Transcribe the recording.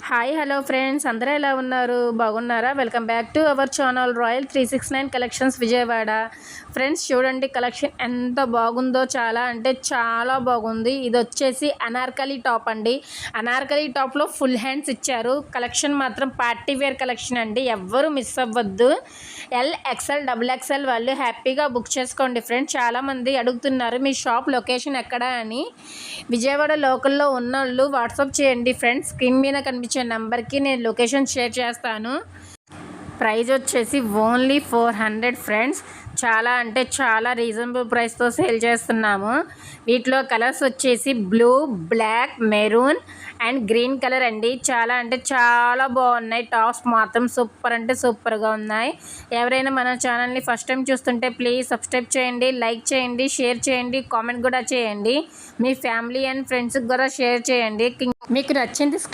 Hi hello friends, అందరూ ఎలా ఉన్నారు? బాగున్నారా? Welcome back to our channel royal 369 collections Vijayawada. Friends చూడండి, కలెక్షన్ ఎంత బాగుందో, చాలా అంటే చాలా బాగుంది. ఇది వచ్చేసి అనార్కలి టాప్ అండి. అనార్కలి టాప్లో ఫుల్ హ్యాండ్స్ ఇచ్చారు. కలెక్షన్ మాత్రం పార్టీ వేర్ కలెక్షన్ అండి, ఎవ్వరూ మిస్ అవ్వద్దు. ఎల్ఎక్స్ఎల్ XXL వాళ్ళు హ్యాపీగా బుక్ చేసుకోండి ఫ్రెండ్స్. చాలామంది అడుగుతున్నారు మీ షాప్ లొకేషన్ ఎక్కడా అని. విజయవాడ లోకల్లో ఉన్నోళ్ళు వాట్సాప్ చేయండి ఫ్రెండ్స్. స్క్రీన్ మీద కనిపించే నెంబర్కి నేను లొకేషన్ షేర్ చేస్తాను. ప్రైస్ వచ్చేసి ఓన్లీ 400 ఫ్రెండ్స్. చాలా అంటే చాలా రీజనబుల్ ప్రైస్తో సేల్ చేస్తున్నాము. వీటిలో కలర్స్ వచ్చేసి blue, black, maroon and green colour అండి. చాలా అంటే చాలా బాగున్నాయి. టాప్స్ మాత్రం సూపర్ అంటే సూపర్గా ఉన్నాయి. ఎవరైనా మన ఛానల్ని ఫస్ట్ టైం చూస్తుంటే ప్లీజ్ సబ్స్క్రైబ్ చేయండి, లైక్ చేయండి, షేర్ చేయండి, కామెంట్ కూడా చేయండి. మీ ఫ్యామిలీ అండ్ ఫ్రెండ్స్కి కూడా షేర్ చేయండి. మీకు నచ్చింది